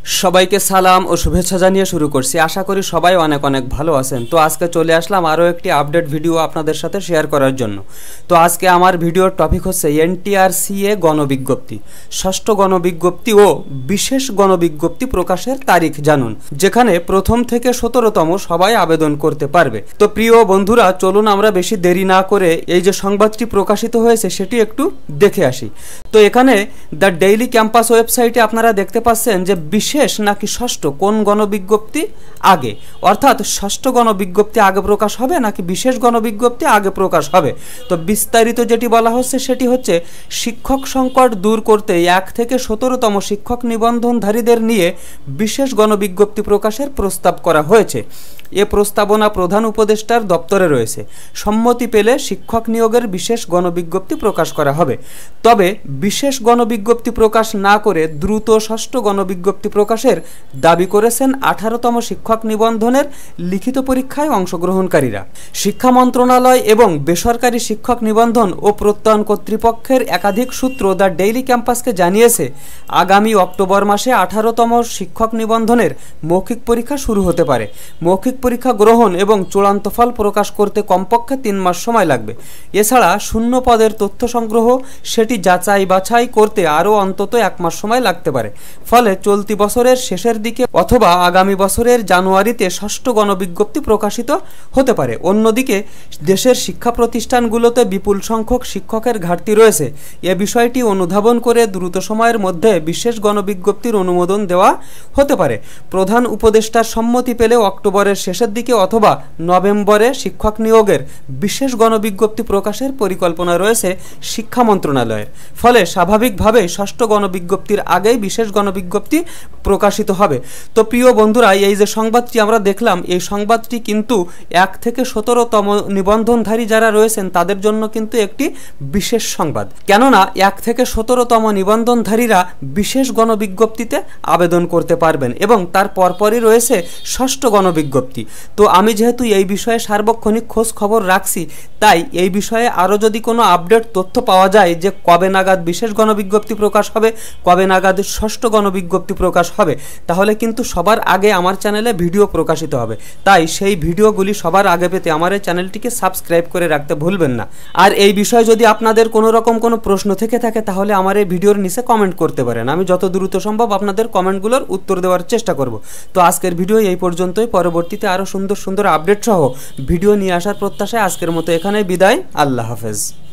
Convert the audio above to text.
সবাইকে সালাম ও শুভেচ্ছা জানিয়ে শুরু করছি। আশা করি সবাই অনেক অনেক ভালো আছেন। তো আজকে চলে আসলাম আরও একটি আপডেট ভিডিও আপনাদের সাথে শেয়ার করার জন্য। তো আজকে আমার ভিডিওর টপিক হচ্ছে এনটিআরসিএ গণবিজ্ঞপ্তি, ষষ্ঠ গণবিজ্ঞপ্তি ও বিশেষ গণবিজ্ঞপ্তি প্রকাশের তারিখ জানুন, যেখানে প্রথম থেকে 17তম সবাই আবেদন করতে পারবে। তো প্রিয় বন্ধুরা, চলুন আমরা বেশি দেরি না করে এই যে সংবাদটি প্রকাশিত হয়েছে সেটি একটু দেখে আসি। তো এখানে দ্য ডেইলি ক্যাম্পাস ওয়েবসাইটে আপনারা দেখতে পাচ্ছেন যে বিশেষ নাকি ষষ্ঠ কোন গণবিজ্ঞপ্তি আগে, অর্থাৎ ষষ্ঠ গণবিজ্ঞপ্তি আগে প্রকাশ হবে নাকি বিশেষ গণবিজ্ঞপ্তি আগে প্রকাশ হবে। তো বিস্তারিত যেটি বলা হচ্ছে সেটি হচ্ছে শিক্ষক সংকট দূর করতে 1 থেকে 17তম শিক্ষক নিবন্ধনধারীদের নিয়ে বিশেষ গণবিজ্ঞপ্তি প্রকাশের প্রস্তাব করা হয়েছে। এ প্রস্তাবনা প্রধান উপদেষ্টার দপ্তরে রয়েছে। সম্মতি পেলে শিক্ষক নিয়োগের বিশেষ গণবিজ্ঞপ্তি প্রকাশ করা হবে। তবে বিশেষ গণবিজ্ঞপ্তি প্রকাশ না করে দ্রুত ষষ্ঠ গণবিজ্ঞপ্তি প্রকাশের দাবি করেছেন 18তম শিক্ষক নিবন্ধনের লিখিত পরীক্ষায় অংশগ্রহণকারীরা। শিক্ষা মন্ত্রণালয় এবং বেসরকারি শিক্ষক নিবন্ধন ও প্রত্যয়ন কর্তৃপক্ষের একাধিক সূত্র দ্য ডেইলি ক্যাম্পাসকে জানিয়েছে, আগামী অক্টোবর মাসে 18তম শিক্ষক নিবন্ধনের মৌখিক পরীক্ষা শুরু হতে পারে। মৌখিক পরীক্ষা গ্রহণ এবং চূড়ান্ত ফল প্রকাশ করতে কমপক্ষে 3 মাস সময় লাগবে। এছাড়া শূন্য পদের তথ্য সংগ্রহ, সেটি যাচাই বাছাই করতে আরও অন্তত 1 মাস সময় লাগতে পারে। ফলে চলতি বছরের শেষের দিকে অথবা আগামী বছরের জানুয়ারিতে ষষ্ঠ গণবিজ্ঞপ্তি প্রকাশিত হতে পারে। অন্যদিকে দেশের শিক্ষা প্রতিষ্ঠানগুলোতে বিপুল সংখ্যক শিক্ষকের ঘাটতি রয়েছে। এ বিষয়টি অনুধাবন করে দ্রুত সময়ের মধ্যে বিশেষ গণবিজ্ঞপ্তির অনুমোদন দেওয়া হতে পারে। প্রধান উপদেষ্টার সম্মতি পেলে অক্টোবরের শেষের দিকে অথবা নভেম্বরে শিক্ষক নিয়োগের বিশেষ গণবিজ্ঞপ্তি প্রকাশের পরিকল্পনা রয়েছে শিক্ষা মন্ত্রণালয়ের। ফলে স্বাভাবিকভাবেই ষষ্ঠ গণবিজ্ঞপ্তির আগেই বিশেষ গণবিজ্ঞপ্তি প্রকাশিত হবে। তো প্রিয় বন্ধুরা, এই যে সংবাদটি আমরা দেখলাম, এই সংবাদটি কিন্তু 1 থেকে 17তম নিবন্ধনধারী যারা রয়েছেন তাদের জন্য কিন্তু একটি বিশেষ সংবাদ। কেননা 1 থেকে 17তম নিবন্ধনধারীরা বিশেষ গণবিজ্ঞপ্তিতে আবেদন করতে পারবেন এবং তার পরপরই রয়েছে ষষ্ঠ গণবিজ্ঞপ্তি। তো আমি যেহেতু এই বিষয়ে সার্বক্ষণিক খোঁজ খবর রাখছি, তাই এই বিষয়ে আরও যদি কোনো আপডেট তথ্য পাওয়া যায় যে কবে নাগাদ বিশেষ গণবিজ্ঞপ্তি প্রকাশ হবে, কবে নাগাদ ষষ্ঠ গণবিজ্ঞপ্তি প্রকাশ হবে, তাহলে কিন্তু সবার আগে আমার চ্যানেলে ভিডিও প্রকাশিত হবে। তাই সেই ভিডিওগুলি সবার আগে পেতে আমার এই চ্যানেলটিকে সাবস্ক্রাইব করে রাখতে ভুলবেন না। আর এই বিষয়ে যদি আপনাদের কোনো রকম কোনো প্রশ্ন থেকে থাকে তাহলে আমার এই ভিডিওর নিচে কমেন্ট করতে পারেন। আমি যত দ্রুত সম্ভব আপনাদের কমেন্টগুলোর উত্তর দেওয়ার চেষ্টা করব। তো আজকের ভিডিও এই পর্যন্তই। পরবর্তীতে আরও সুন্দর সুন্দর আপডেট সহ ভিডিও নিয়ে আসার প্রত্যাশায় আজকের মতো এখানেই বিদায়। আল্লাহ হাফেজ।